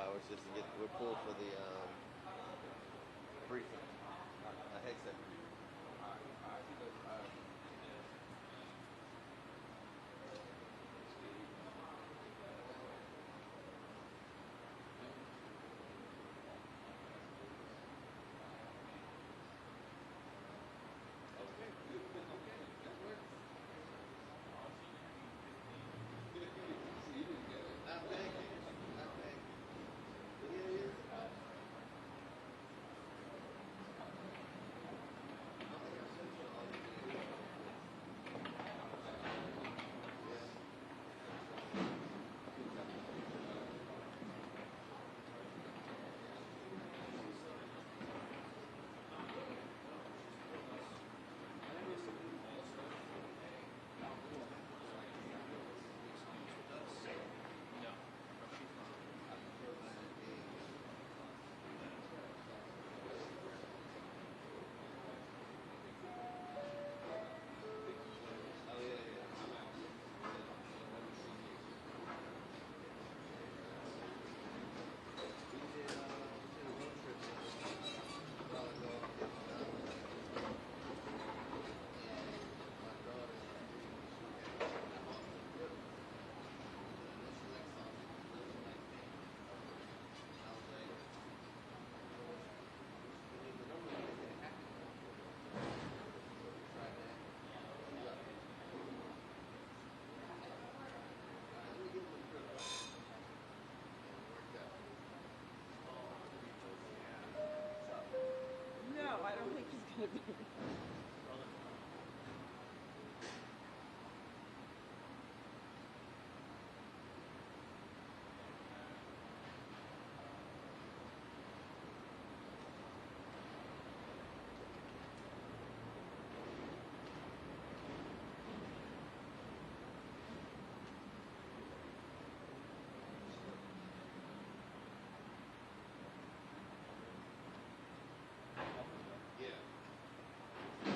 hours just to get. We're full for the briefing. Hegseth. No, I don't think he's going to be. Yeah.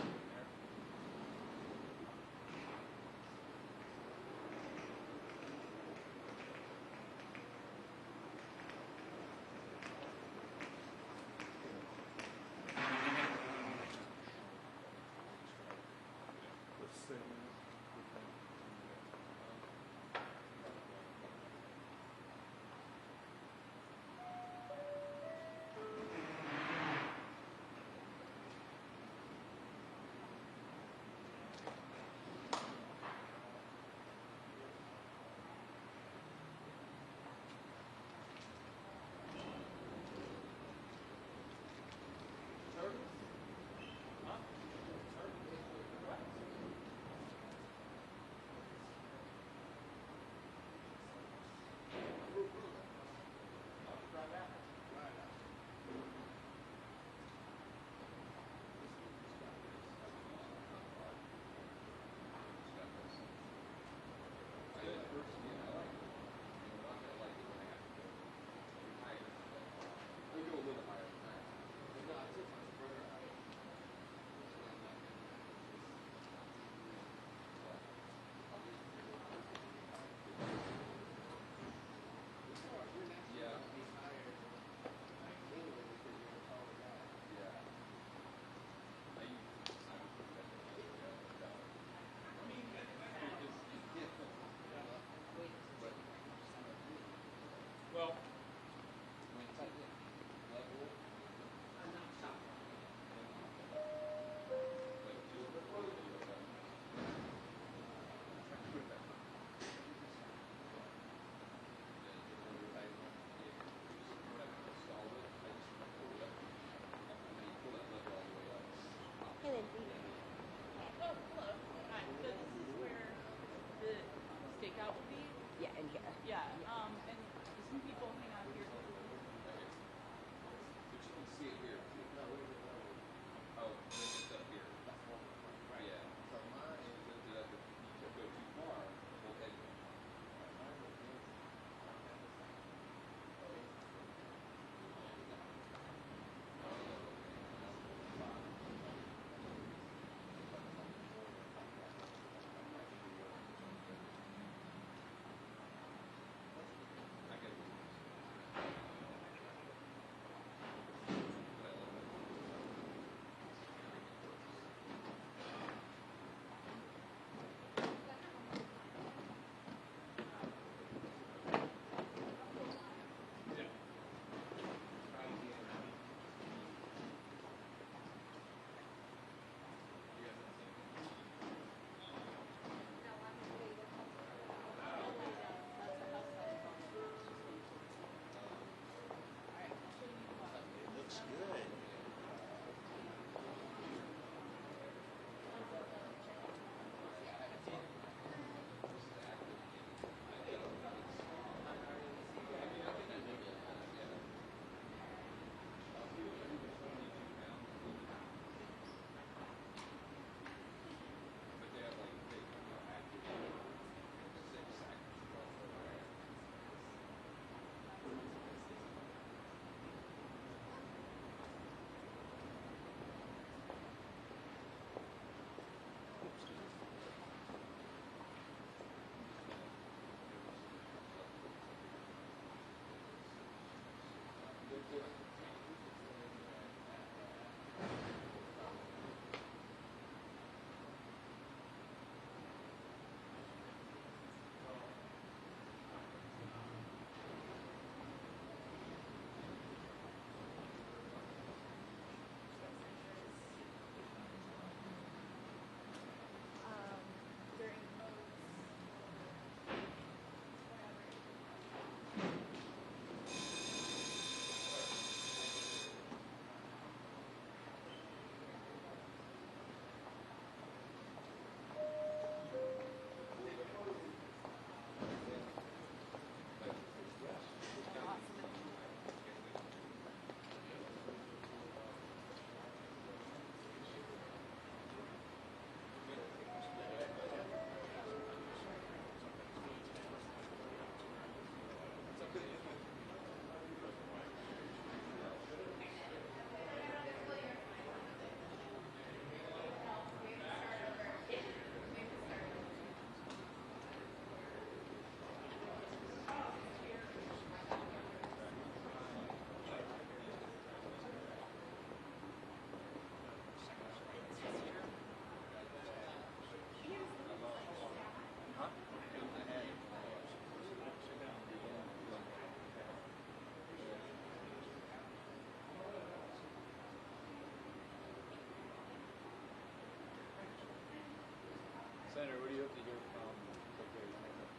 Senator, what do you hope to hear from Secretary Hegseth?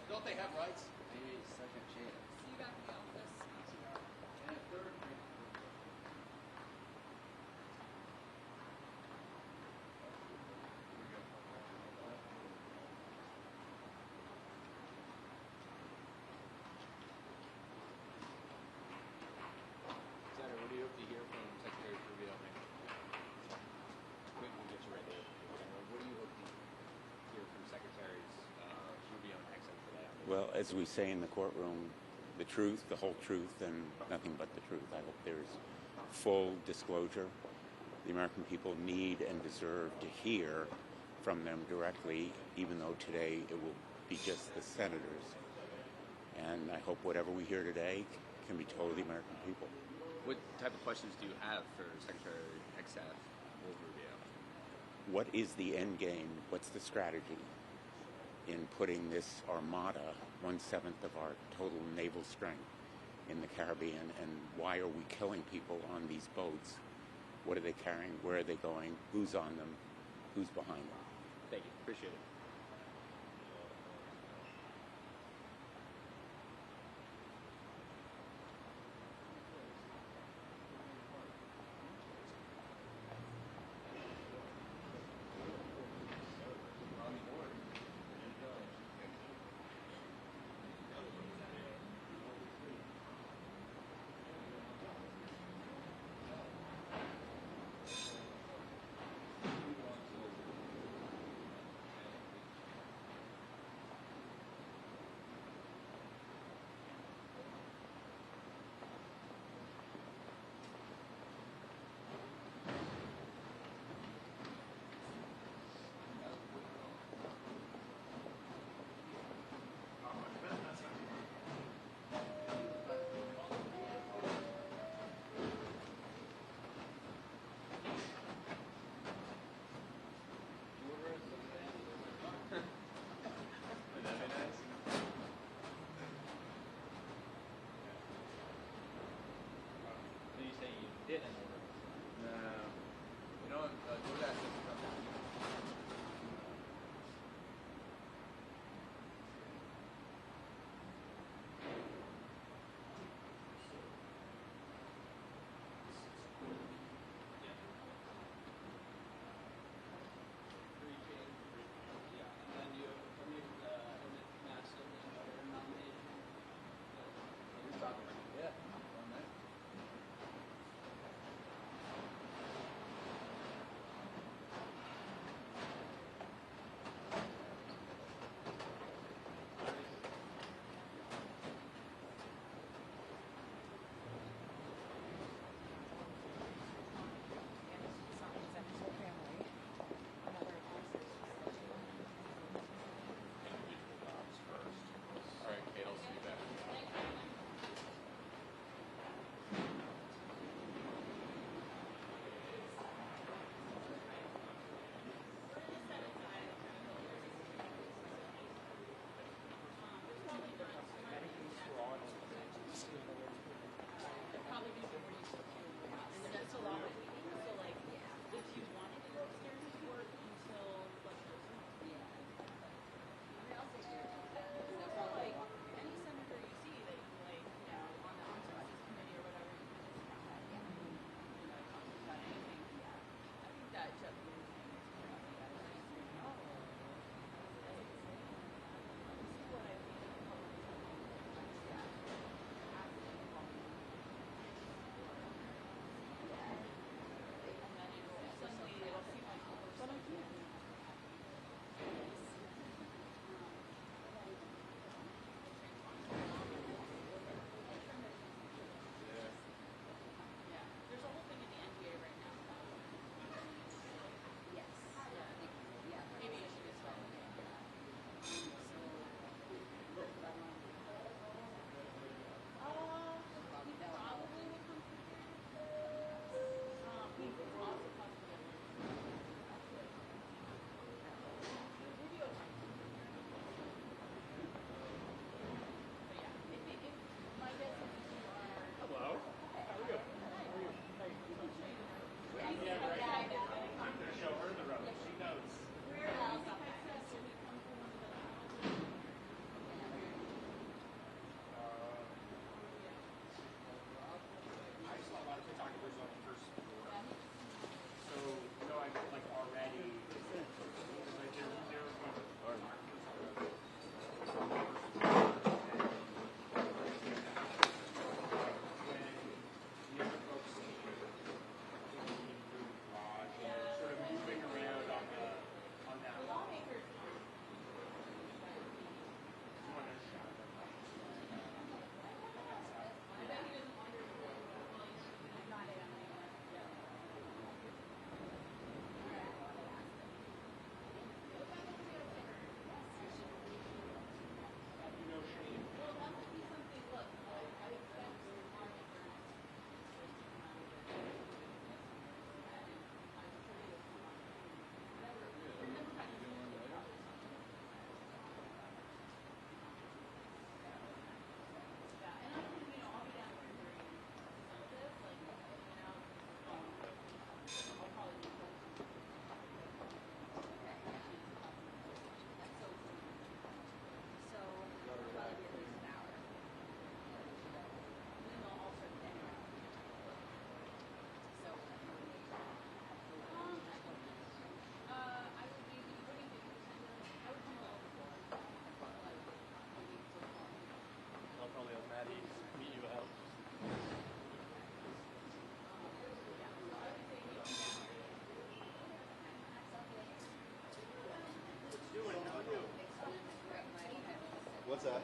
Don't they have rights? Maybe a second chance. See you back in the office. And a third. Senator, what do you hope to hear from Secretary Rubio? We'll get you right there. What do you hope to hear from Secretaries Rubio and Hegseth today? Well, as we say in the courtroom, the truth, the whole truth, and nothing but the truth. I hope there's full disclosure. The American people need and deserve to hear from them directly, even though today it will be just the senators. And I hope whatever we hear today can be told to the American people. What type of questions do you have for Secretary Hegseth or Rubio? What is the end game? What's the strategy in putting this armada, 1/7 of our total naval strength, in the Caribbean, and why are we killing people on these boats? What are they carrying? Where are they going? Who's on them? Who's behind them? Thank you. Appreciate it. did in order. You know, DWS is What's that?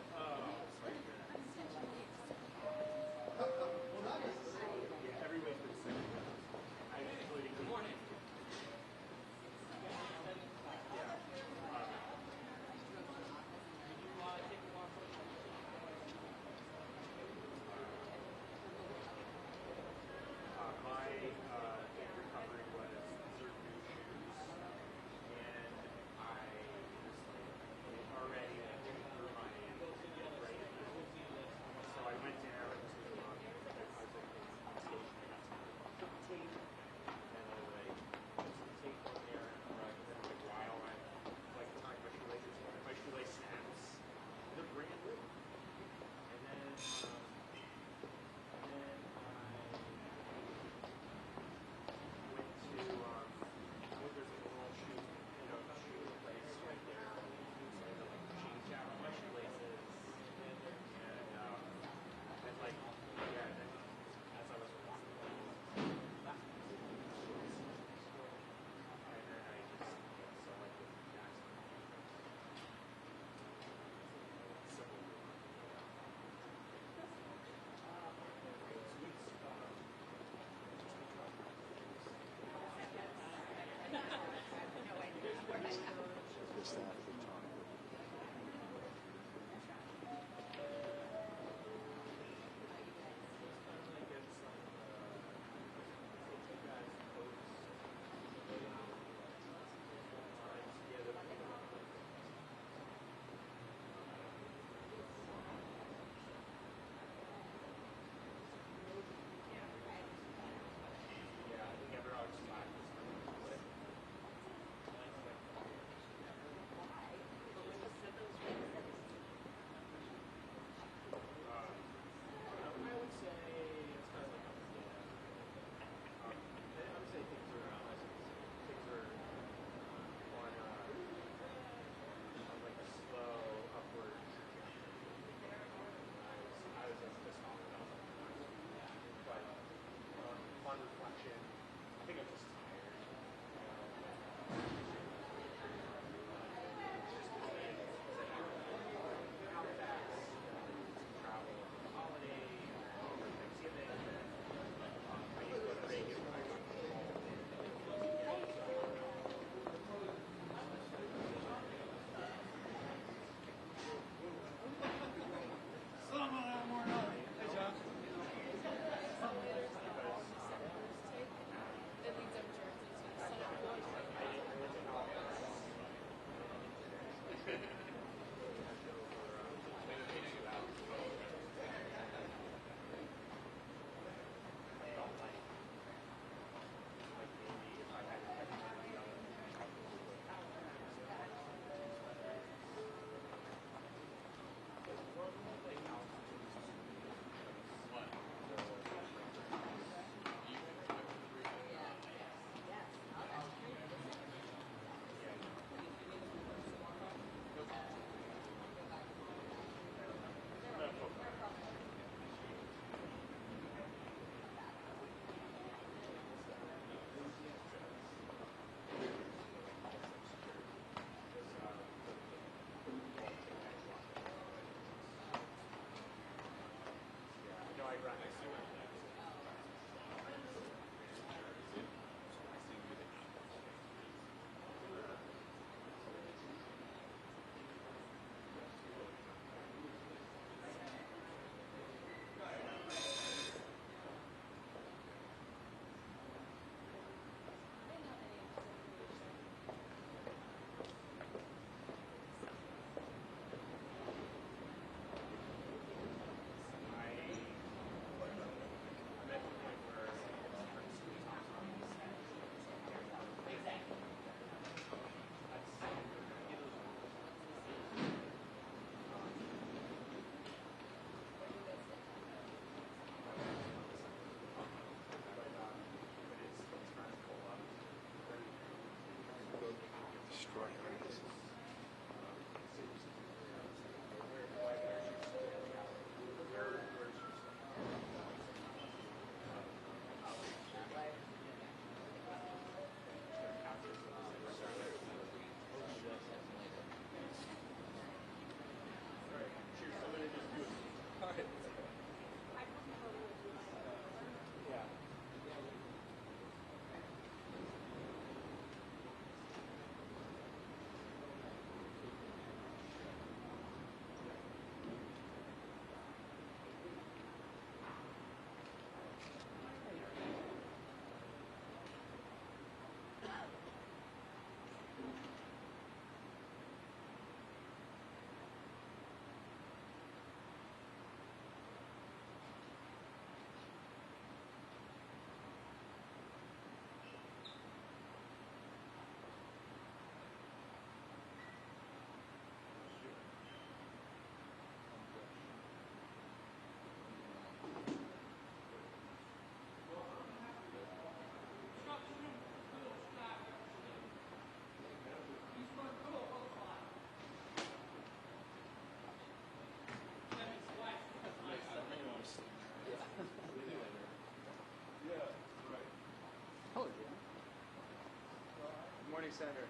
Morning, Senator.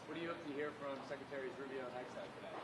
What do you hope to hear from Secretaries Rubio and Hegseth today?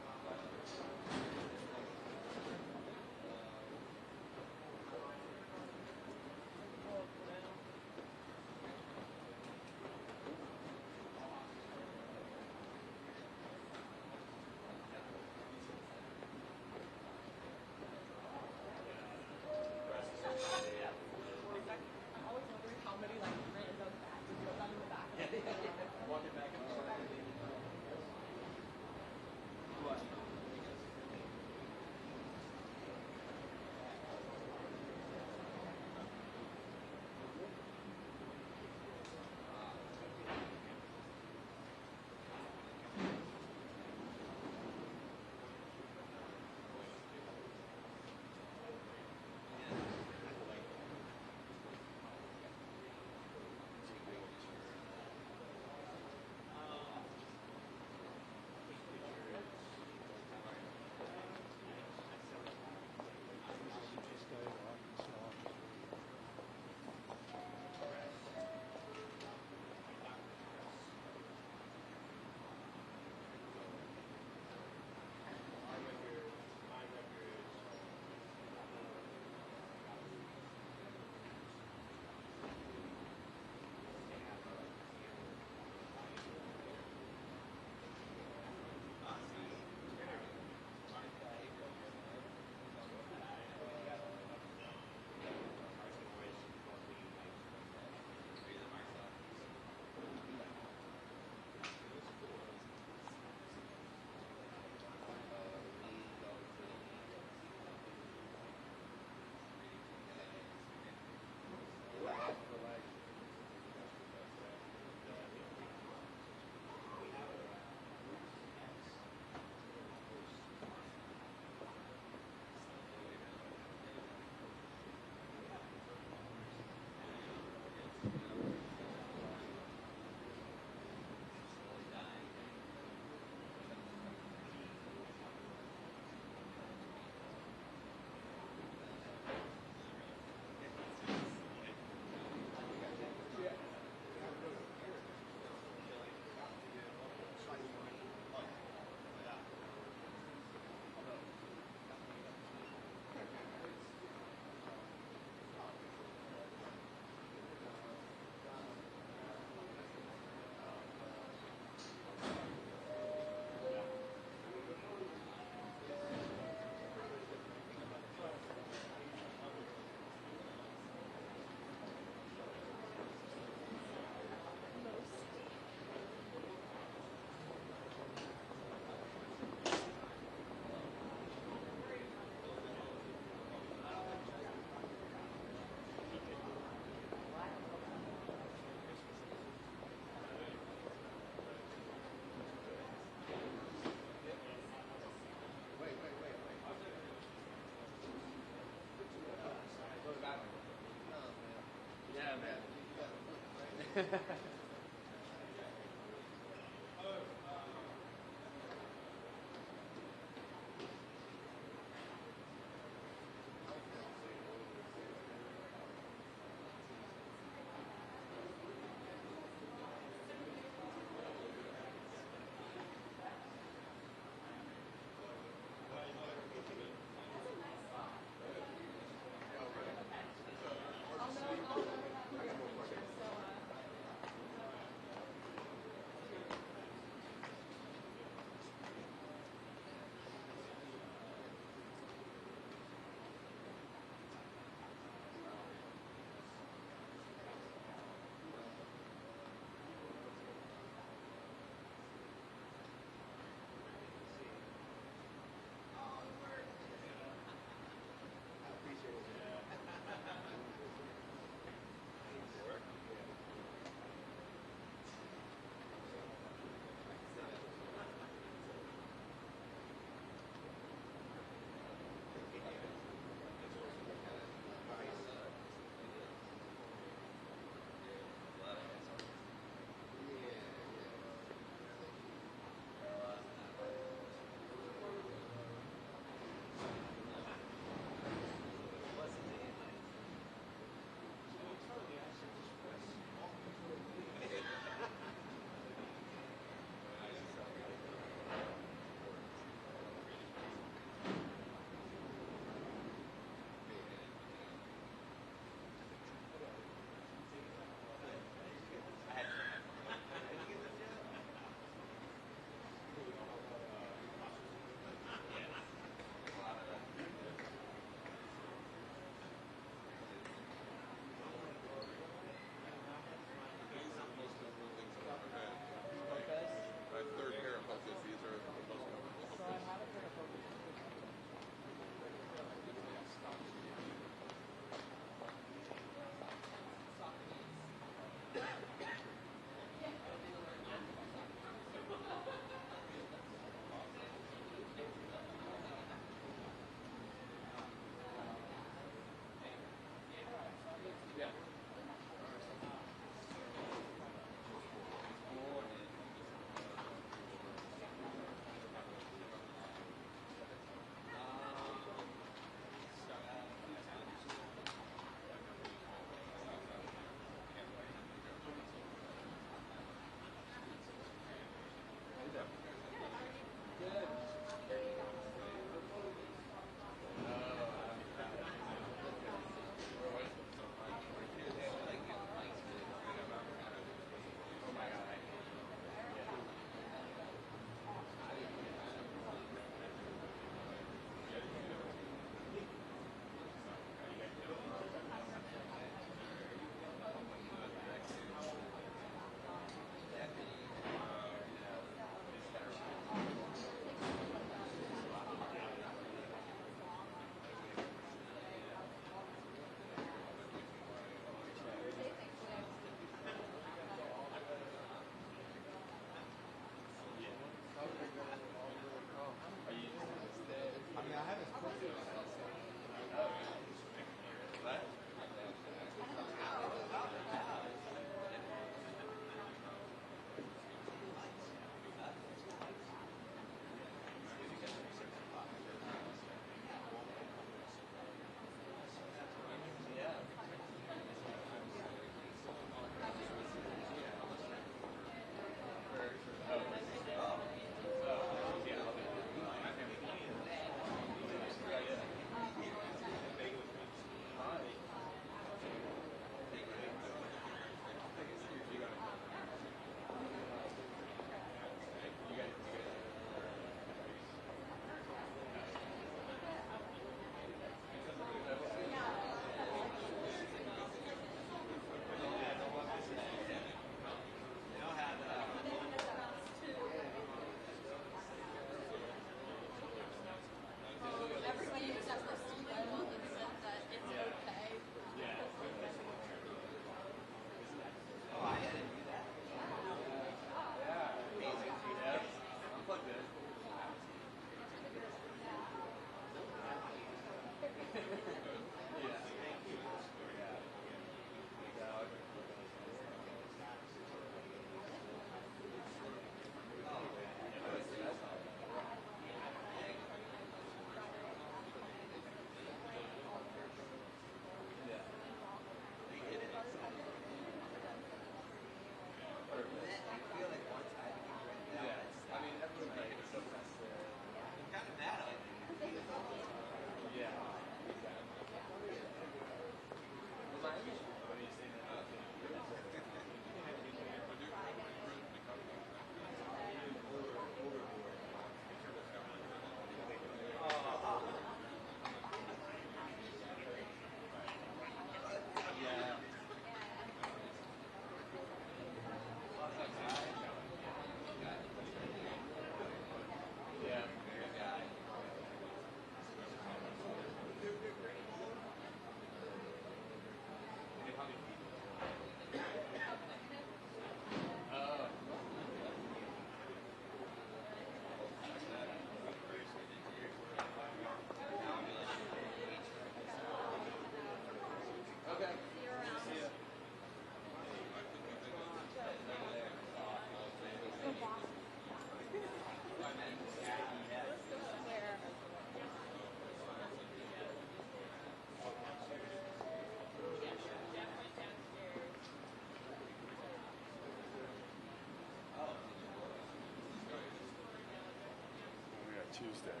Tuesday.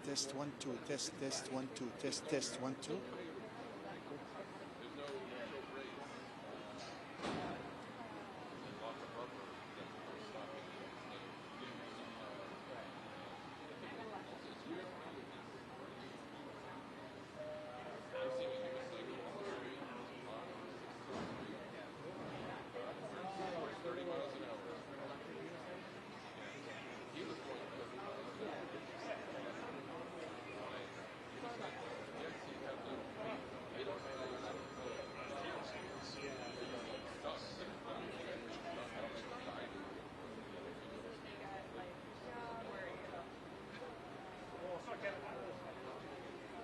Test 1 2 test 1 2 test 1 2.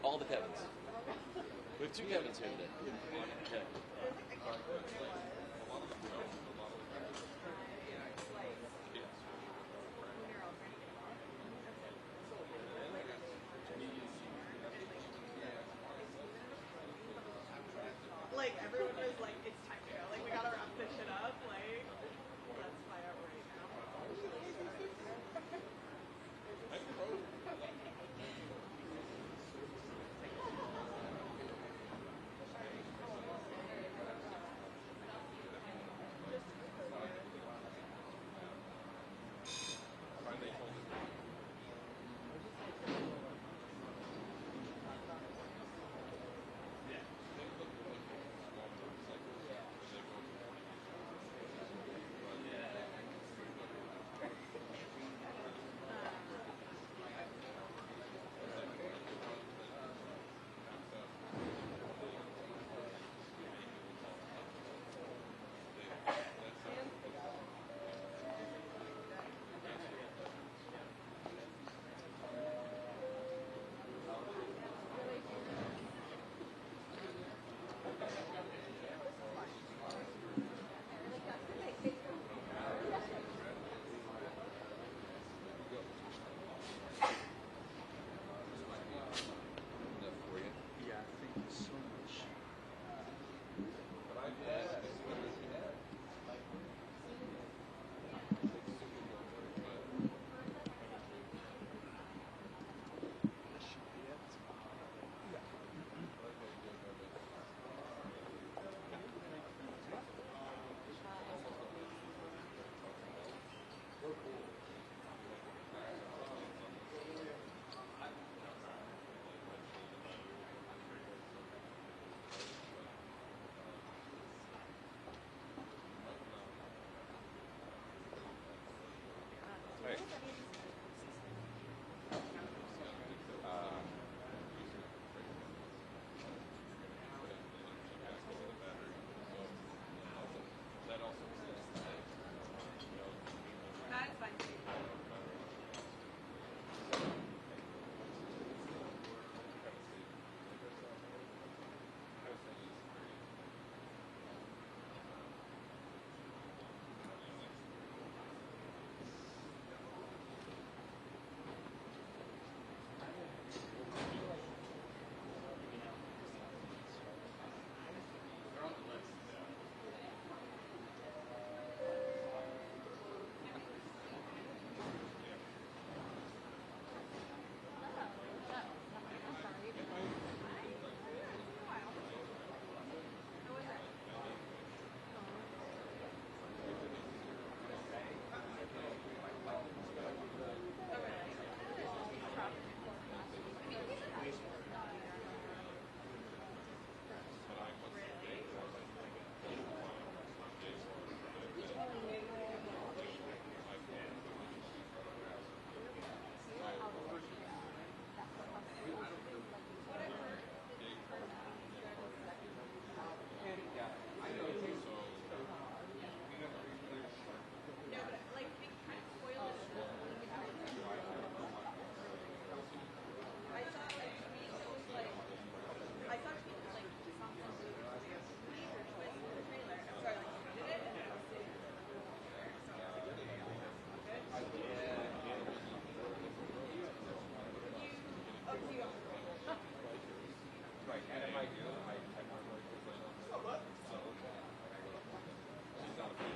All the Kevins. We have two Kevins here today. Yeah. Like everyone was like, it's Right, and it might do. It might not work. She's not a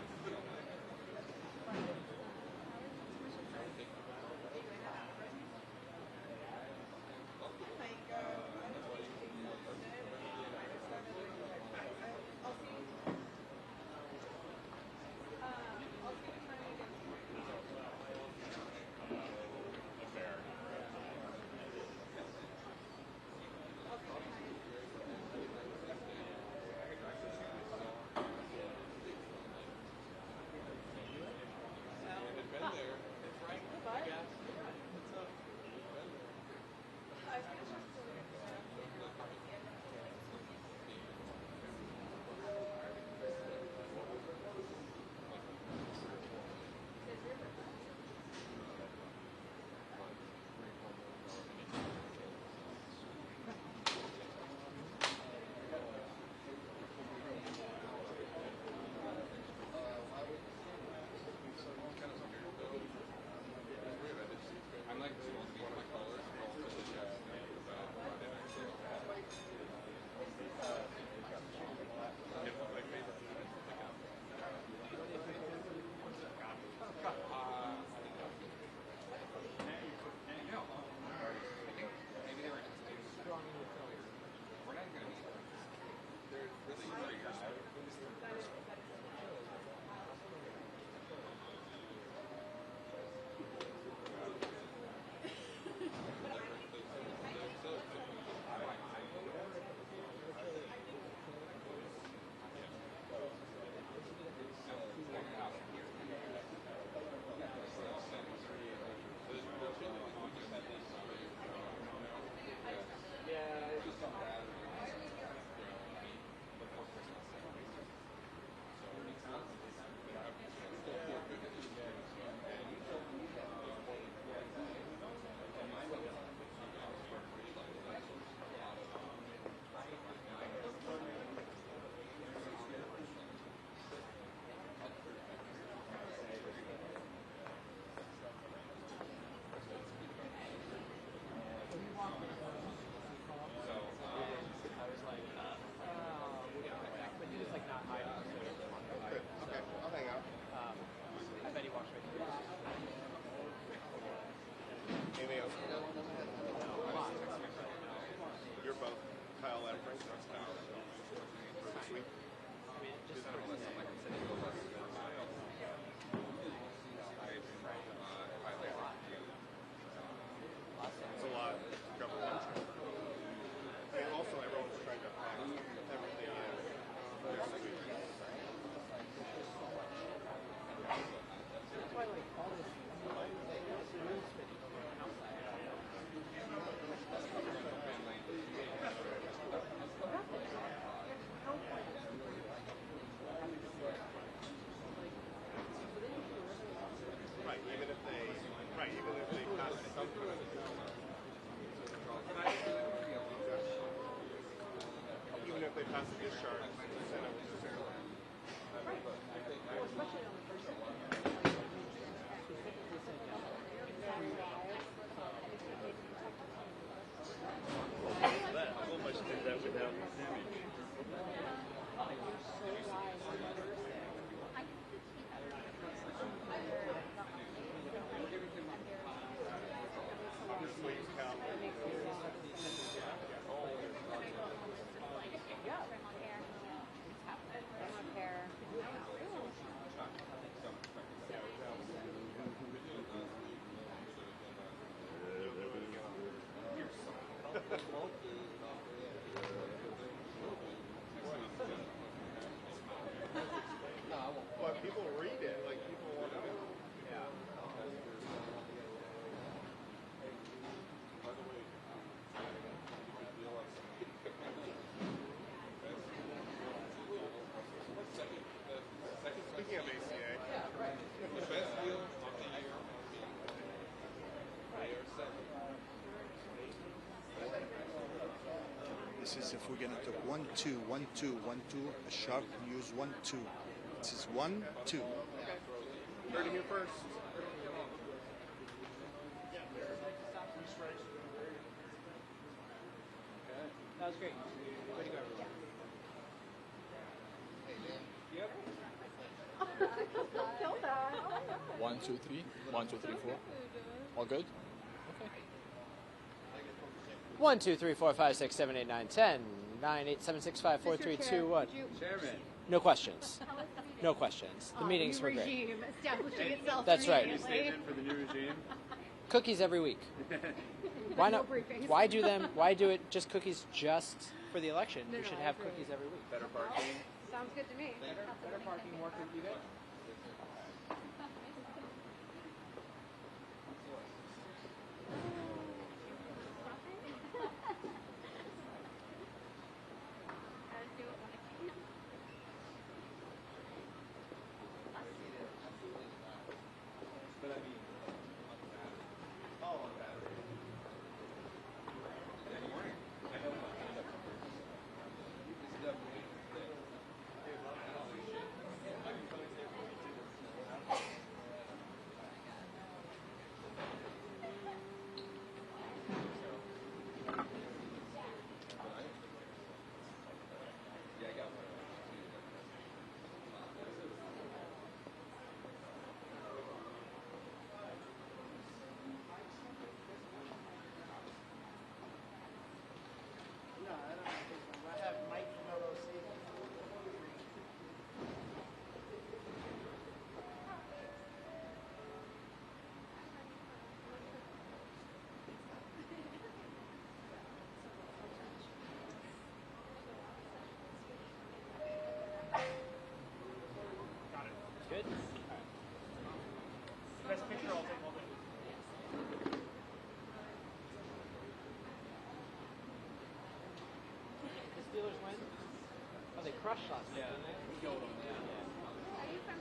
But people read it, like people want to know. Yeah. Speaking of ACA, the best deal of the year. This is if we're going to talk 1, 2, 1, 2, 1, 2, a sharp news 1, 2. This is 1, 2. Heard it here first. That was great. Way to go, everyone. Yep. Kill that. 1, 2, 3. 1, 2, 3, 4. All good? Okay. 1, 2, 3, 4, 5, 6, 7, 8, 9, 10, 9, 8, 7, 6, 5, 4, 3, 2, 1. Chairman. No questions. No questions. The meetings were great. Regime establishing itself. That's right. Any statement for the new regime? Cookies every week. Why not? Why do them? Why do it just cookies just for the election? No, We no, should I have agree. cookies every week. Better parking. Sounds good to me. Better parking, more cookie good. Good. Best picture, I'll take all day. The Steelers win. Oh, they crushed us. Yeah, they killed them. Yeah. Are you from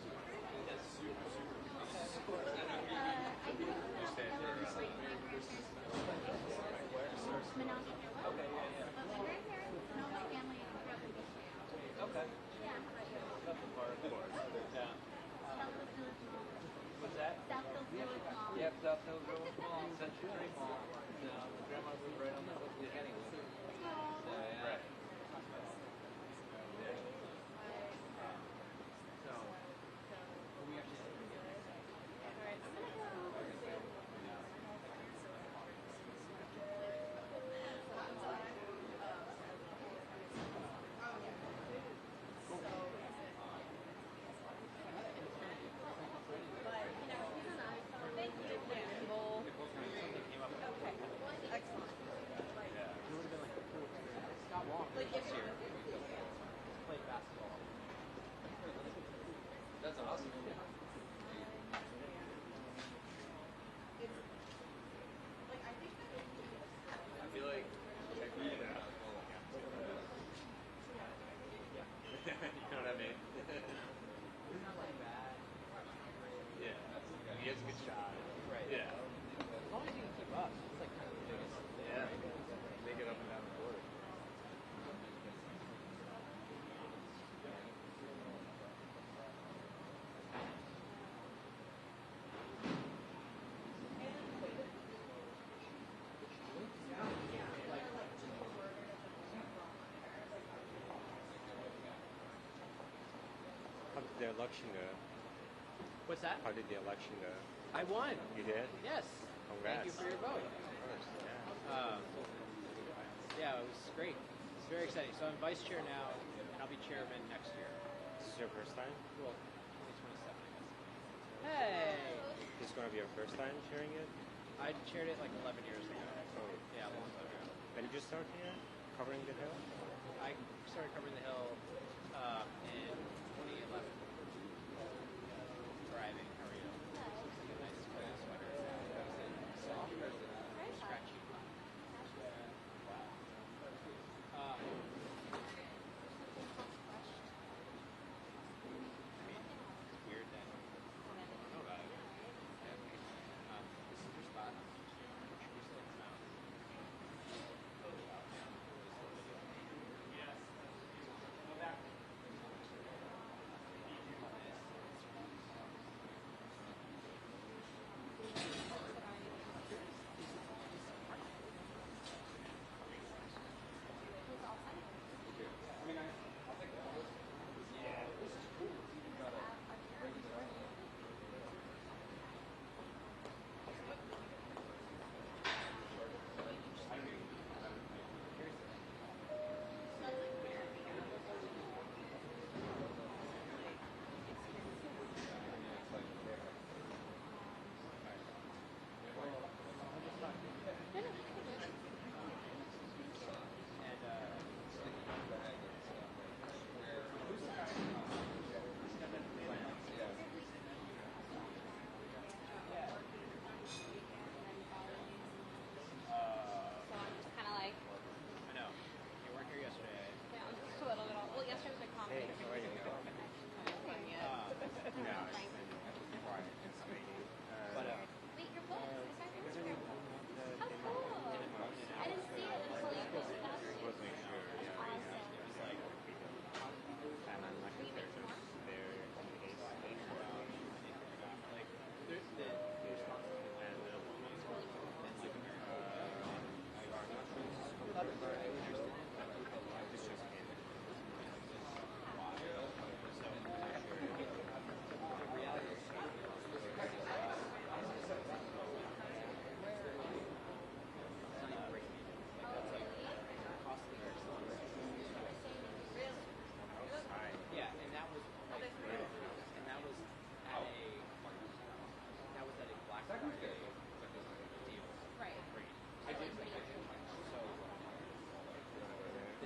Okay, No, my family grew up in Okay. Yeah, how about you? Nothing far, of course. Yeah. Southfield Village Mall. What's that? Southfield Village Mall. Yep, Southfield Village Mall, Century Mall. Yeah, the grandma's live right on that little anyway. So, yeah. Right. So, we actually That's awesome. I feel like you know what I mean? Yeah, he has a good shot. Right. Yeah. As long as you can keep up, it's like kind of the biggest thing. Yeah. Right? Make it up and down the border. How did the election go? What's that? How did the election go? I won. You did? Yes. Congrats. Thank you for your vote. Of course, yeah. Yeah, it was great. It's very exciting. So I'm vice chair now, and I'll be chairman next year. This is your first time? Well, 2027, I guess. Hey! This is going to be your first time chairing it? I chaired it like 11 years ago. Oh. Yeah, a long time ago. When did you start here? Covering the Hill? I started covering the Hill in 2011. Driving, how are you? Looks like a nice cool sweater. Soft, scratchy. I mean, it's weird that I don't know about it. This is your spot. Introduce it now.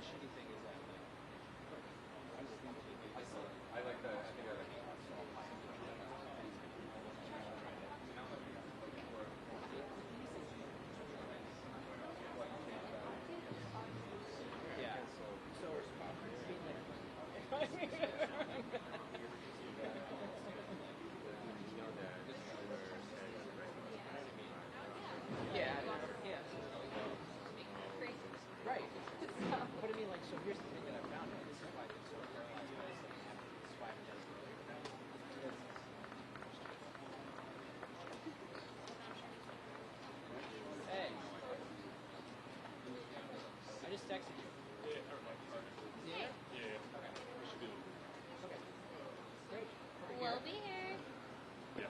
shitty thing is that like, I like the. I think I like. yeah. So I mean, yeah, yeah. Right. But I mean, like, so here's the thing that I found out. This is why I've been so paralyzed by this thing. This is why I've been Hey. I just texted you. Yeah, Yeah? yeah. Okay. We should do it. Okay. Great. We'll be here. Yeah.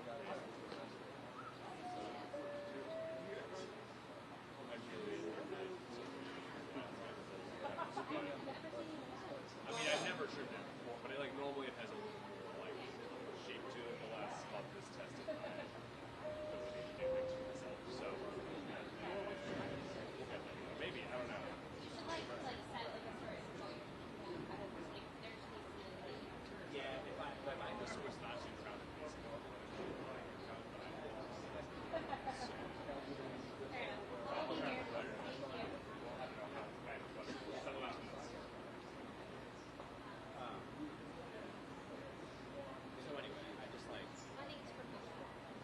I mean, I never trimmed it before, but it, like normally it has a little more like shape to it. The last month is tested my ability to do things for myself. So we'll get there. Maybe, I don't know. You should like set like a certain point. Like there's Yeah, if I this was not too crowded, basically. We'll be here. Thank you. So anyway, I just like. Money's professional.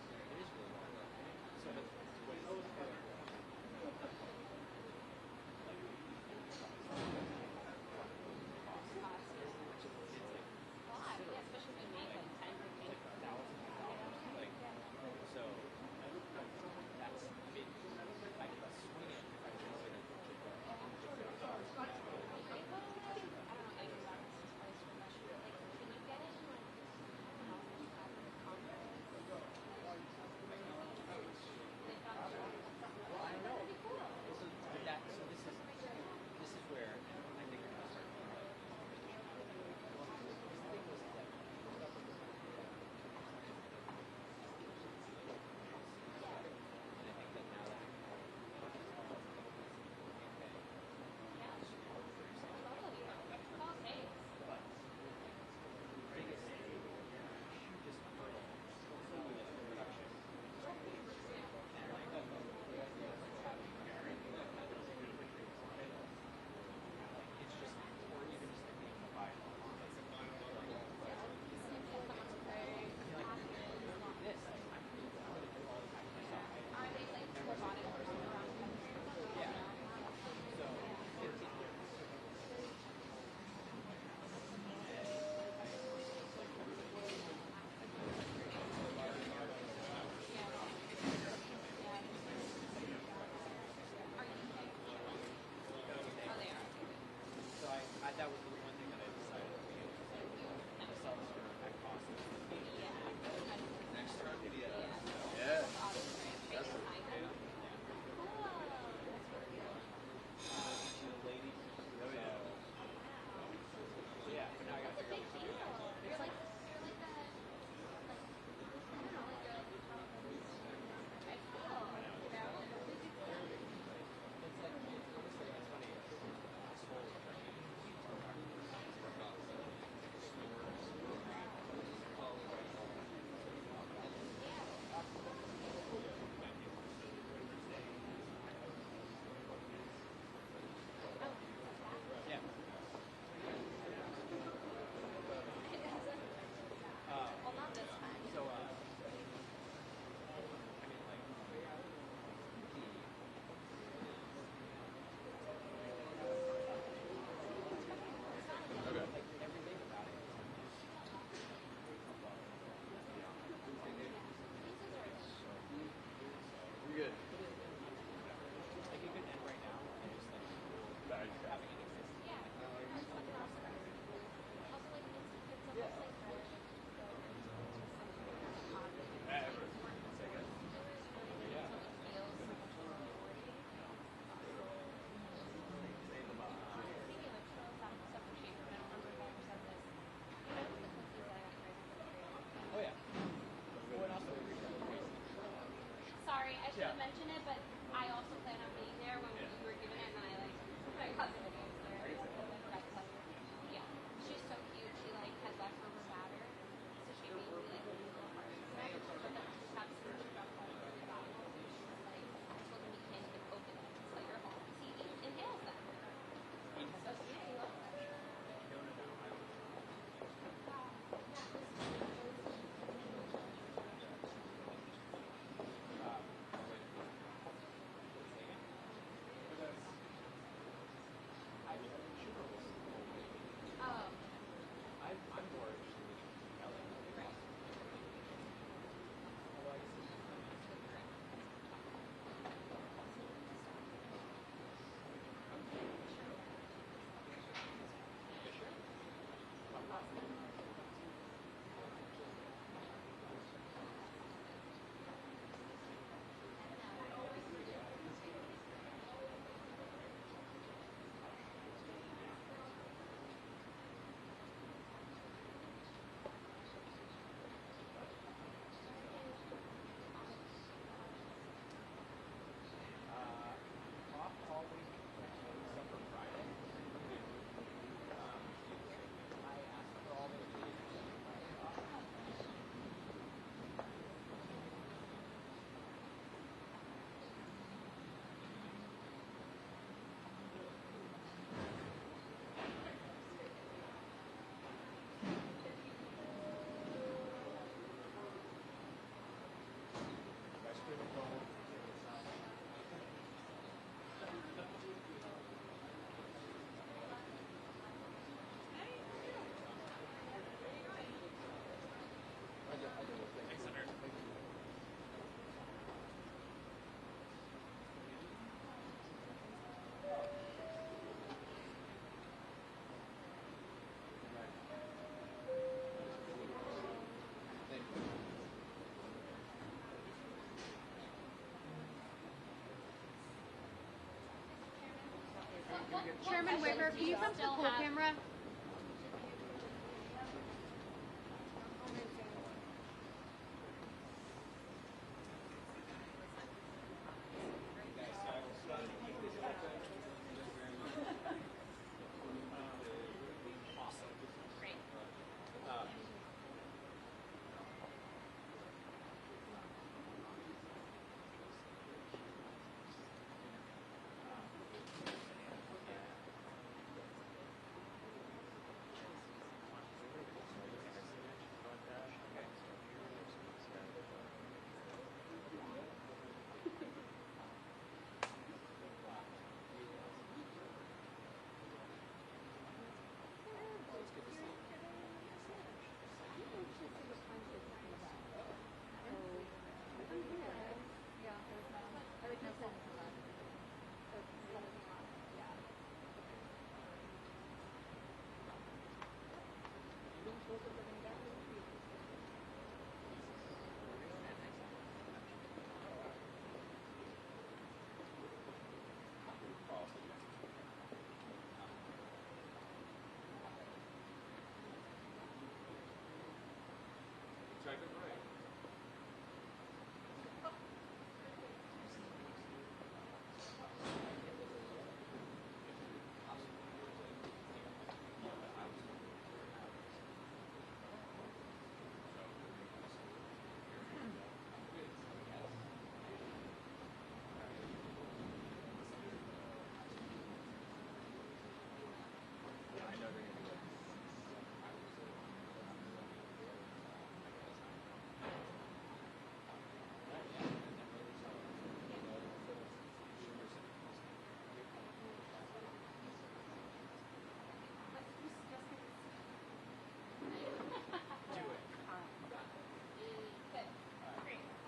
Chairman Wicker, can you come to the pool camera?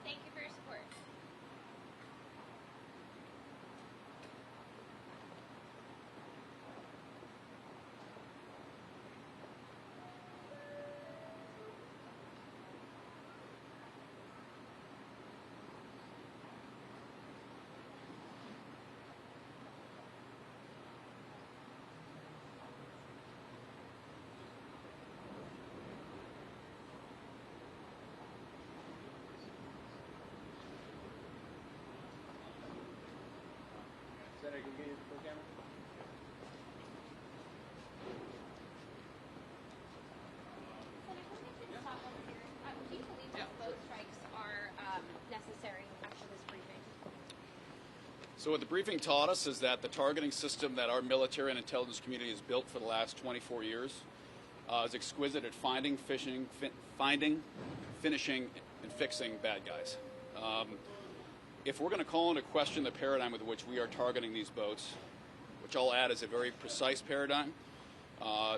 Thank you for your support. Senator, can you get your full camera? Do you believe that boat strikes are necessary after this briefing? So what the briefing taught us is that the targeting system that our military and intelligence community has built for the last 24 years is exquisite at finding, finishing, and fixing bad guys. If we're going to call into question the paradigm with which we are targeting these boats, which I'll add is a very precise paradigm,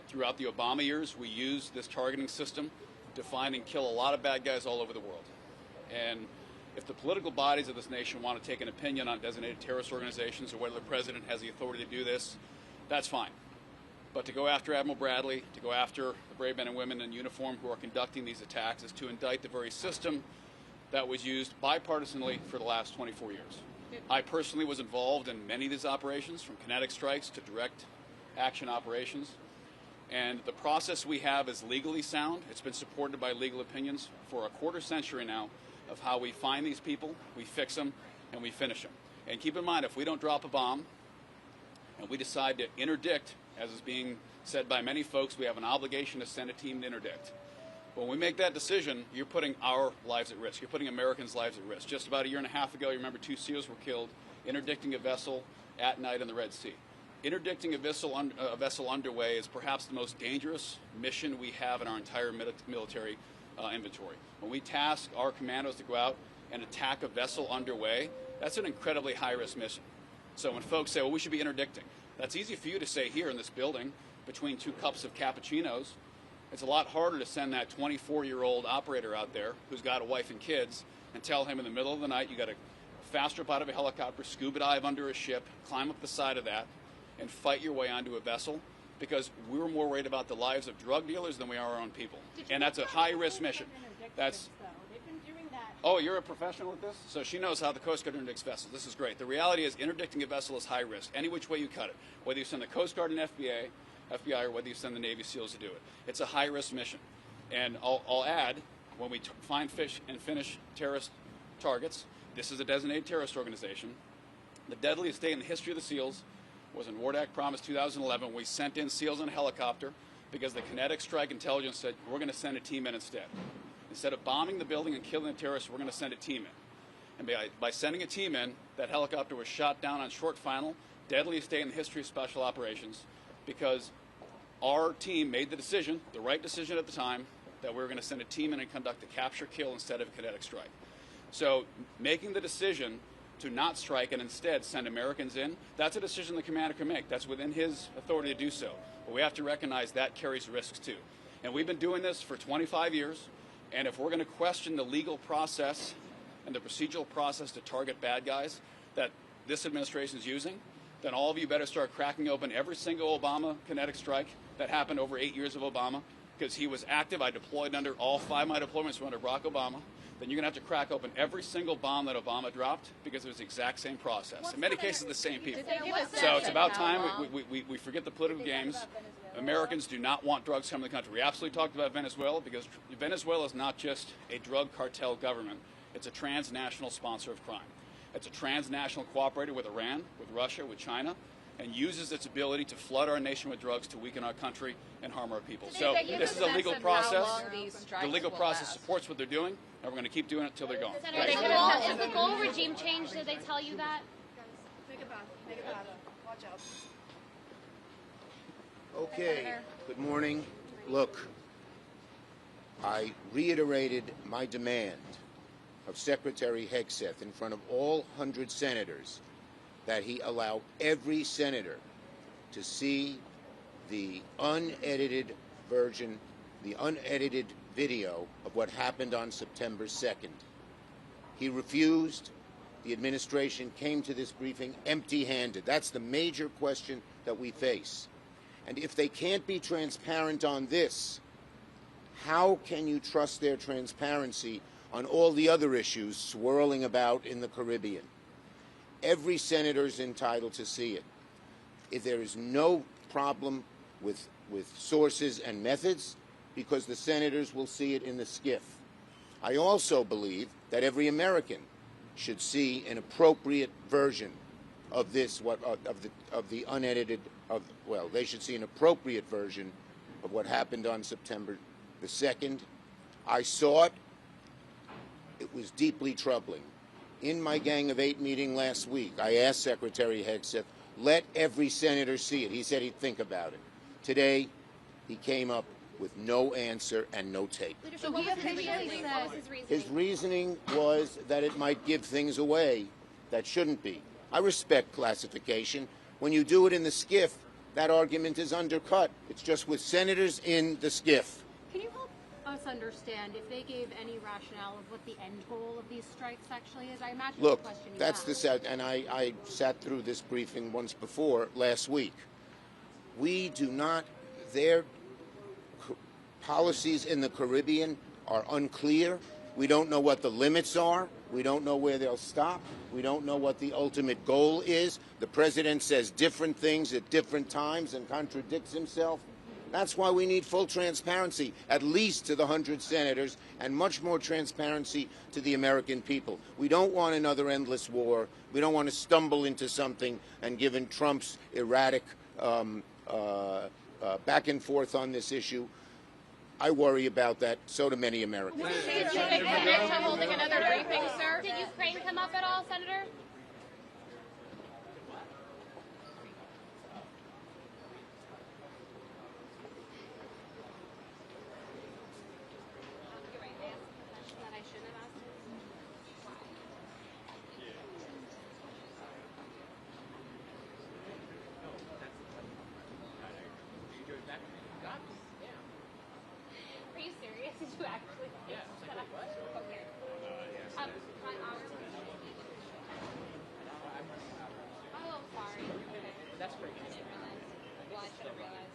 throughout the Obama years, we used this targeting system to find and kill a lot of bad guys all over the world. And if the political bodies of this nation want to take an opinion on designated terrorist organizations or whether the president has the authority to do this, that's fine. But to go after Admiral Bradley, to go after the brave men and women in uniform who are conducting these attacks is to indict the very system that was used bipartisanly for the last 24 years. I personally was involved in many of these operations, from kinetic strikes to direct action operations. And the process we have is legally sound. It's been supported by legal opinions for a quarter century now of how we find these people, we fix them, and we finish them. And keep in mind, if we don't drop a bomb and we decide to interdict, as is being said by many folks, we have an obligation to send a team to interdict. When we make that decision, you're putting our lives at risk. You're putting Americans' lives at risk. Just about a year and a half ago, you remember 2 SEALs were killed interdicting a vessel at night in the Red Sea. Interdicting a vessel underway is perhaps the most dangerous mission we have in our entire military inventory. When we task our commandos to go out and attack a vessel underway, that's an incredibly high-risk mission. So when folks say, well, we should be interdicting, that's easy for you to say here in this building between 2 cups of cappuccinos. It's a lot harder to send that 24-year-old operator out there who's got a wife and kids and tell him in the middle of the night you got to fast jump out of a helicopter, scuba dive under a ship, climb up the side of that, and fight your way onto a vessel, because we're more worried about the lives of drug dealers than we are our own people. And that's a high-risk mission. They've been doing that Oh, you're a professional at this? So she knows how the Coast Guard interdicts vessels. This is great. The reality is interdicting a vessel is high risk, any which way you cut it, whether you send the Coast Guard and FBI, or whether you send the Navy SEALs to do it. It's a high-risk mission. And I'll add, when we find, fish, and finish terrorist targets, this is a designated terrorist organization. The deadliest day in the history of the SEALs was in Wardak Promise 2011. We sent in SEALs in a helicopter because the kinetic strike intelligence said, we're going to send a team in instead. Instead of bombing the building and killing the terrorists, we're going to send a team in. And by sending a team in, that helicopter was shot down on short final, deadliest day in the history of special operations, because our team made the decision, the right decision at the time, that we were going to send a team in and conduct a capture-kill instead of a kinetic strike. So making the decision to not strike and instead send Americans in, that's a decision the commander can make. That's within his authority to do so. But we have to recognize that carries risks too. And we've been doing this for 25 years, and if we're going to question the legal process and the procedural process to target bad guys that this administration is using, then all of you better start cracking open every single Obama kinetic strike that happened over 8 years of Obama, because he was active. I deployed under all 5 of my deployments were under Barack Obama. Then you're going to have to crack open every single bomb that Obama dropped, because it was the exact same process. In many cases, the same people. So it's about time we forget the political games. Americans do not want drugs coming to the country. We absolutely talked about Venezuela, because Venezuela is not just a drug cartel government. It's a transnational sponsor of crime. It's a transnational cooperator with Iran, with Russia, with China, and uses its ability to flood our nation with drugs to weaken our country and harm our people. So this is a legal process. The legal process supports what they're doing, and we're going to keep doing it until they're gone. Is the goal regime change? Did they tell you that? Make it bad. Watch out. Okay, good morning. Look, I reiterated my demand of Secretary Hegseth in front of all 100 senators that he allow every senator to see the unedited version, the unedited video of what happened on September 2nd. He refused. The administration came to this briefing empty-handed. That's the major question that we face. And if they can't be transparent on this, how can you trust their transparency on all the other issues swirling about in the Caribbean? Every senator is entitled to see it. If there is no problem with sources and methods, because the senators will see it in the skiff. I also believe that every American should see an appropriate version of this, of the unedited, well, they should see an appropriate version of what happened on September the 2nd. I saw it. It was deeply troubling. In my Gang of 8 meeting last week, I asked Secretary Hegseth, let every senator see it. He said he'd think about it. Today, he came up with no answer and no tape. So what was his reasoning? His reasoning was that it might give things away that shouldn't be. I respect classification. When you do it in the skiff, that argument is undercut. It's just with senators in the skiff. Can you help us understand if they gave any rationale of what the end goal of these strikes actually is? I imagine Look, the question you that's asked. and I sat through this briefing once before last week. We do not, their policies in the Caribbean are unclear. We don't know what the limits are. We don't know where they'll stop. We don't know what the ultimate goal is. The president says different things at different times and contradicts himself. That's why we need full transparency, at least to the 100 senators, and much more transparency to the American people. We don't want another endless war. We don't want to stumble into something, and given Trump's erratic back and forth on this issue, I worry about that. So do many Americans. Did you commit to holding another briefing, sir? Did Ukraine come up at all, Senator? Are you serious? Did you actually? Yeah. Okay. Oh, sorry. Okay. That's pretty good. Well, I should have realized.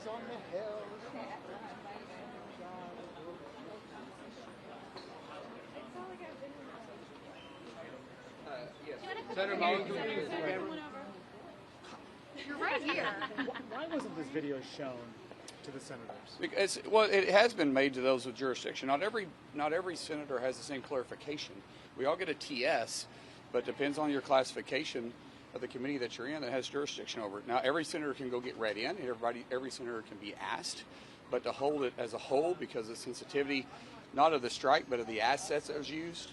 on the hill. Senator Mullins. You're right here. Why wasn't this video shown to the senators? Because, well, it has been made to those with jurisdiction. Not every senator has the same clarification. We all get a TS, but it depends on your classification of the committee that you're in that has jurisdiction over it. Now, every senator can go get read in. Every senator can be asked, but to hold it as a whole because of sensitivity, not of the strike, but of the assets that was used,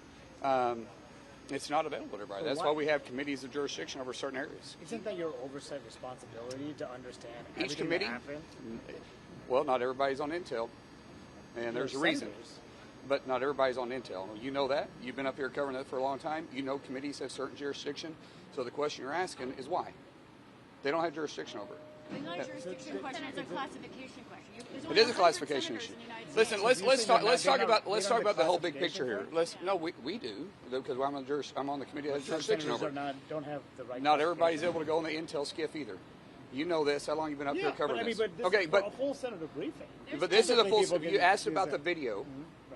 it's not available to everybody. So that's why we have committees of jurisdiction over certain areas. Isn't that your oversight responsibility to understand Each everything committee? that happened? Well, not everybody's on Intel, and there's a reason. But not everybody's on Intel. You know that. You've been up here covering that for a long time. You know committees have certain jurisdiction. So the question you're asking is why? They don't have jurisdiction over it. It's not a jurisdiction question, it's a classification question. It is a classification issue. Listen, let's talk about the whole big picture here. We do because I'm on the committee that has jurisdiction over it. Don't have the right. Not everybody's able to go on the Intel skiff either. You know this. How long you been up here covering this? Okay, but a full senator briefing. But this is a full. You asked about the video.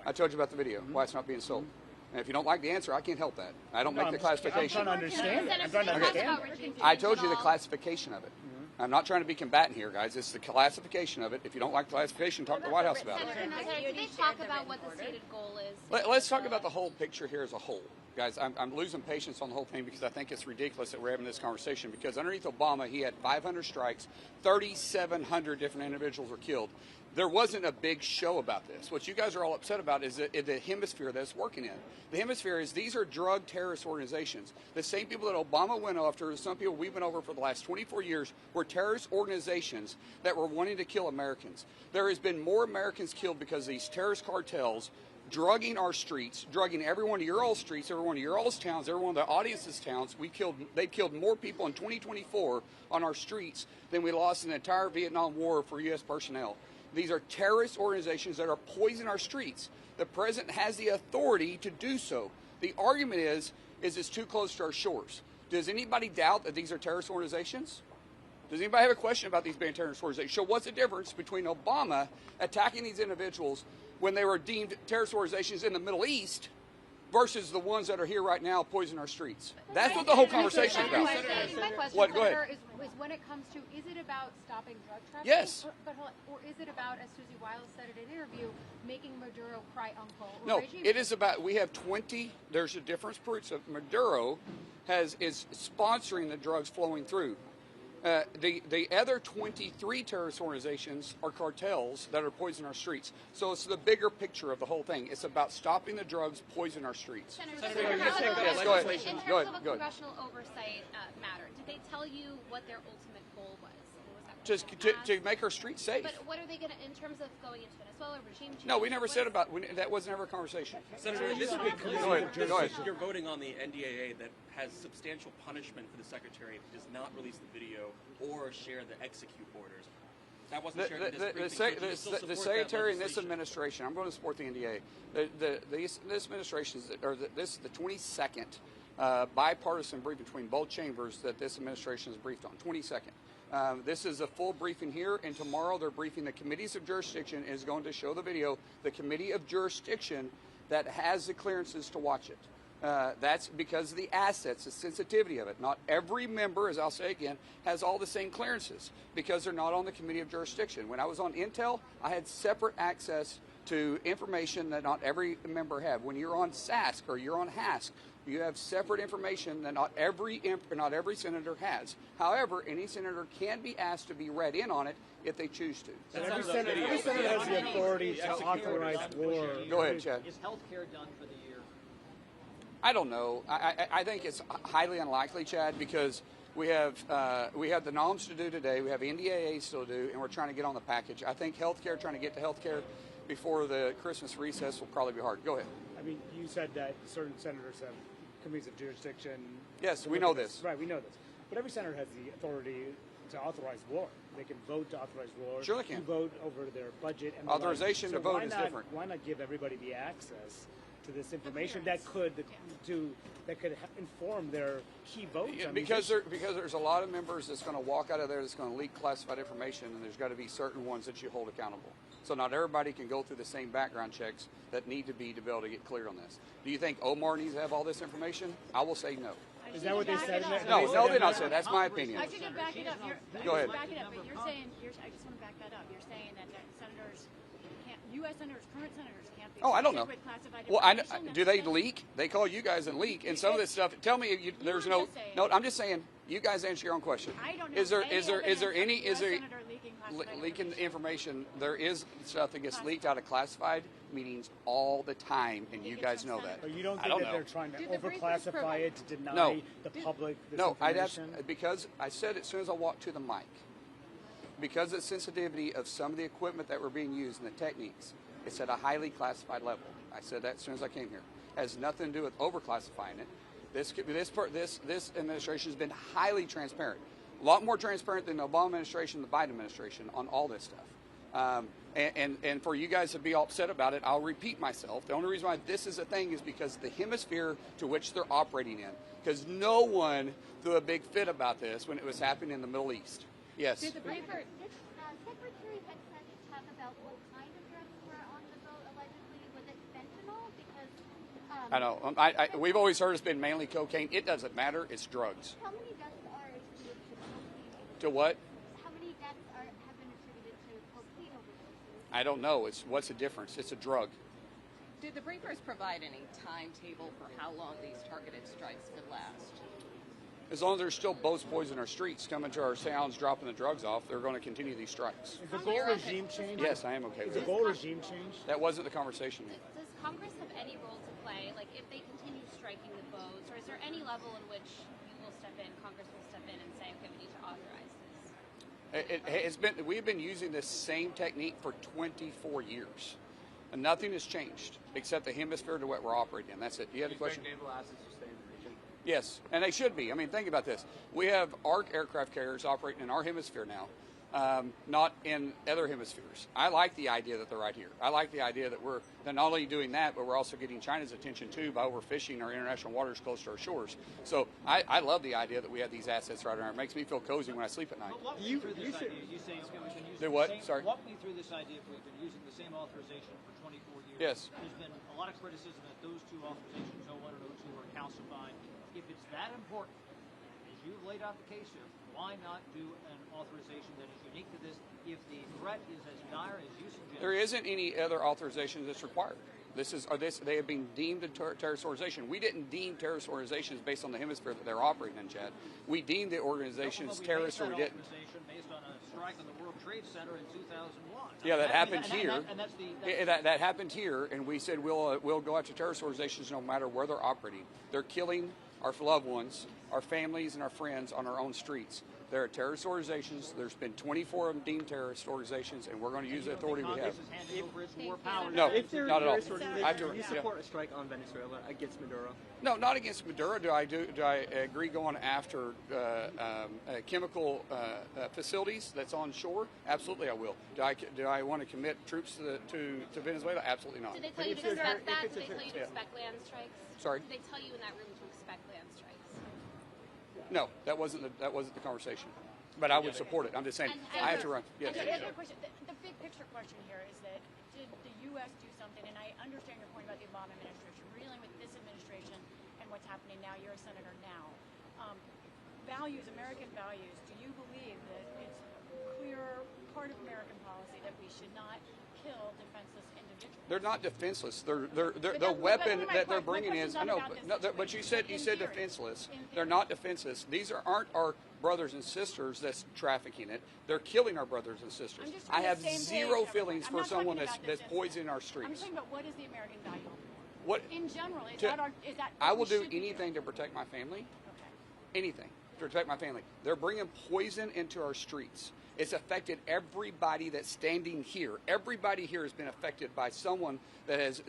I told you about the video. Why it's not being sold. And if you don't like the answer, I can't help that. I don't make the classification. I'm trying to understand it. I'm trying to understand it. I told you the classification of it. I'm not trying to be combatant here, guys. It's the classification of it. If you don't like the classification, talk to the White House about it. Did they talk about what the stated goal is? Let's talk about the whole picture here as a whole. Guys, I'm losing patience on the whole thing because I think it's ridiculous that we're having this conversation because underneath Obama, he had 500 strikes, 3,700 different individuals were killed. There wasn't a big show about this. What you guys are all upset about is the hemisphere that it's working in. The hemisphere is these are drug terrorist organizations. The same people that Obama went after, some people we've been over for the last 24 years, were terrorist organizations that were wanting to kill Americans. There has been more Americans killed because of these terrorist cartels drugging our streets, drugging every one of your all's streets, every one of your all's towns, every one of the audience's towns. They've killed more people in 2024 on our streets than we lost in the entire Vietnam War for U.S. personnel. These are terrorist organizations that are poisoning our streets. The president has the authority to do so. The argument is it's too close to our shores. Does anybody doubt that these are terrorist organizations? Does anybody have a question about these being terrorist organizations? So what's the difference between Obama attacking these individuals when they were deemed terrorist organizations in the Middle East versus the ones that are here right now poisoning our streets? That's what the whole conversation is about. My question, What? Go ahead. is when it comes to, is it about stopping drug trafficking? Yes. Or is it about, as Susie Wiles said in an interview, making Maduro cry uncle? No, it is about, we have 20, there's a difference. Maduro is sponsoring the drugs flowing through. The other 23 terrorist organizations are cartels that are poisoning our streets. So it's the bigger picture of the whole thing. It's about stopping the drugs poisoning our streets. Senator, in terms of a congressional oversight matter, did they tell you what their ultimate goal was? Just to make our streets safe. But what are they going to, in terms of going into Venezuela, regime change? No, we never said about, that was never a conversation. Senator, this would be clear. Go ahead. You're voting on the NDAA that has substantial punishment for the Secretary if he does not release the video or share the execute orders. That wasn't shared in this briefing. The Secretary in this administration, I'm going to support the NDA. This administration, this is the 22nd bipartisan briefing between both chambers that this administration is briefed on. 22nd. This is a full briefing here, and tomorrow they're briefing the committees of jurisdiction is going to show the video. The committee of jurisdiction that has the clearances to watch it. That's because of the assets, the sensitivity of it. Not every member, as I'll say again, has all the same clearances because they're not on the committee of jurisdiction. When I was on Intel, I had separate access to information that not every member had. When you're on SASC or you're on HASC, you have separate information that not every senator has. However, any senator can be asked to be read in on it if they choose to. Every senator has the authority to authorize war. Go ahead, Chad. Is health care done for the year? I don't know. I think it's highly unlikely, Chad, because we have the noms to do today. We have NDAA still to do, and we're trying to get on the package. I think healthcare, trying to get to healthcare before the Christmas recess will probably be hard. Go ahead. I mean, you said that certain senators have committees of jurisdiction. Yes, we know this. Right, we know this. But every senator has the authority to authorize war. They can vote to authorize war. Sure they can. To vote over their budget. And authorization to vote is different. Why not give everybody the access to this information that could inform their key votes. Yeah, because there's a lot of members that's going to walk out of there that's going to leak classified information, and there's got to be certain ones that you hold accountable. So not everybody can go through the same background checks that need to be able to get clear on this. Do you think Omar needs to have all this information? I will say no. Is that what they said? No, they're not saying. That's my opinion. I should back it up. Go ahead. Back it up, but you're saying, I just want to back that up. You're saying that senators can't, U.S. senators, current senators can't be I don't know. with classified Well, information. do they leak? They call you guys and leak. And some of this stuff, tell me if there's no, I'm just saying, you guys answer your own question. I don't know. Leaking information? There is stuff that gets leaked out of classified meetings all the time, and you guys know that. But you don't think that they're trying to overclassify it to deny the public this information? I'd have because I said it as soon as I walked to the mic. Because of the sensitivity of some of the equipment that were being used and the techniques, it's at a highly classified level. I said that as soon as I came here. It has nothing to do with overclassifying it. This administration has been highly transparent. A lot more transparent than the Obama administration, the Biden administration on all this stuff. And for you guys to be all upset about it, I'll repeat myself. The only reason why this is a thing is because of the hemisphere to which they're operating in. Because no one threw a big fit about this when it was happening in the Middle East. Yes. Did Secretary Hegseth talk about what kind of drugs were on the boat allegedly? Was it fentanyl? Because I know. We've always heard it's been mainly cocaine. It doesn't matter. It's drugs. How many deaths are attributed to cocaine? To what? How many deaths have been attributed to cocaine overdoses? I don't know. What's the difference? It's a drug. Did the briefers provide any timetable for how long these targeted strikes could last? As long as there's still boats poisoning our streets, coming to our towns, dropping the drugs off, they're going to continue these strikes. Is the goal regime change? Yes, I am okay with it. Is the goal regime change? That wasn't the conversation yet. Does Congress have any role to play? Like, if they continue striking the boats, or is there any level in which you will step in, Congress will step in and say, okay, we need to authorize this? We've been using this same technique for 24 years. And nothing has changed except the hemisphere to what we're operating in. That's it. Do you have a question? Naval assets to stay in the region. Yes, and they should be. I mean, think about this. We have our aircraft carriers operating in our hemisphere now, not in other hemispheres. I like the idea that they're right here. I like the idea that they're not only doing that, but we're also getting China's attention, too, by overfishing our international waters close to our shores. So I love the idea that we have these assets right around. It makes me feel cozy when I sleep at night. But walk me through this idea. You say we've been using Do what? Sorry? Walk me through this idea. We've been using the same authorization for 24 years. Yes. There's been a lot of criticism that those two authorizations, 01 and 02, are calcified. If it's that important, as you've laid out the case here, why not do an authorization that is unique to this if the threat is as dire as you suggest? There isn't any other authorization that's required. They have been deemed a terrorist organization. We didn't deem terrorist organizations based on the hemisphere that they're operating in, Chad. We deemed the organizations terrorists, or we didn't. Based on a strike on the World Trade Center in 2001. Yeah, that happened here. And that happened here, and we said we'll go after terrorist organizations no matter where they're operating. They're killing our loved ones, our families, and our friends on our own streets. There are terrorist organizations. There's been 24 of them deemed terrorist organizations, and we're going to use the authority we have. No, not at all. Do you support a strike on Venezuela against Maduro? No, not against Maduro. Do I agree going after chemical facilities that's on shore? Absolutely, I will. Do I want to commit troops to Venezuela? Absolutely not. Did they tell you to expect that? Did they tell you to expect land strikes? Sorry? Did they tell you in that room to expect land strikes? No, that wasn't the conversation. But I would support it. I'm just saying I have to run. Yes. The big picture question here is that did the U.S. do something? And I understand your point about the Obama administration. We're dealing with this administration and what's happening now. You're a senator now. Values, American values. Do you believe that it's a clear part of American policy that we should not kill defenseless individuals? They're not defenseless. The weapon that they're bringing is. I know, but you said defenseless. They're not defenseless. These aren't our brothers and sisters that's trafficking it. They're killing our brothers and sisters. I have zero feelings for someone that's poisoning our streets. I'm talking about what is the American value? What in general is that? I will do anything to protect my family. Okay. Anything to protect my family. They're bringing poison into our streets. It's affected everybody that's standing here. Everybody here has been affected by someone that has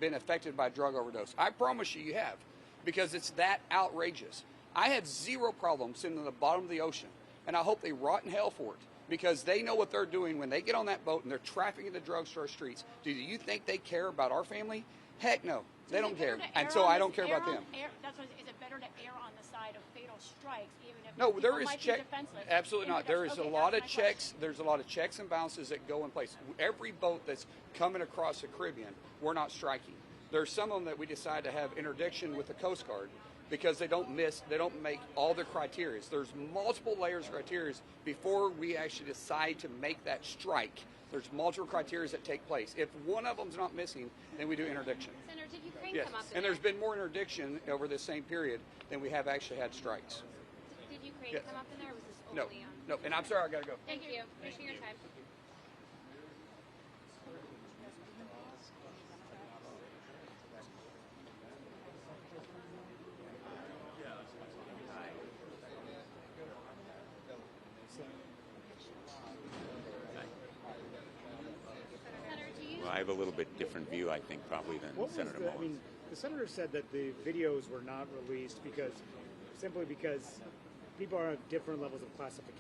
been affected by drug overdose. I promise you have, because it's that outrageous. I have zero problem sitting in the bottom of the ocean, and I hope they rot in hell for it, because they know what they're doing when they get on that boat and they're trafficking the drugs to our streets. Do you think they care about our family? Heck no. They don't care. Is it better to And err so on I the- don't care about err on- them. That's what, is it better to err on the side of fatal strikes, even if No, people there is might be check. defenseless? Absolutely in not. There regards- is okay, a lot that's of my question. checks. There's a lot of checks and balances that go in place. Every boat that's coming across the Caribbean, we're not striking. There's some of them that we decide to have interdiction with the Coast Guard because they don't make all the criteria. There's multiple layers of criteria before we actually decide to make that strike. There's multiple criteria that take place. If one of them's not missing, then we do interdiction. Senator, did Ukraine Yes, come up? and there's been more interdiction over this same period than we have actually had strikes. Did Ukraine Yes. come up in there? Or was this No, only on? no, and I'm sorry, I gotta go. Thank you. Appreciate your time. Well, I have a little bit different view, I think, probably than What was Senator the, I Mullins. mean, the senator said that the videos were not released simply because people are at different levels of classification.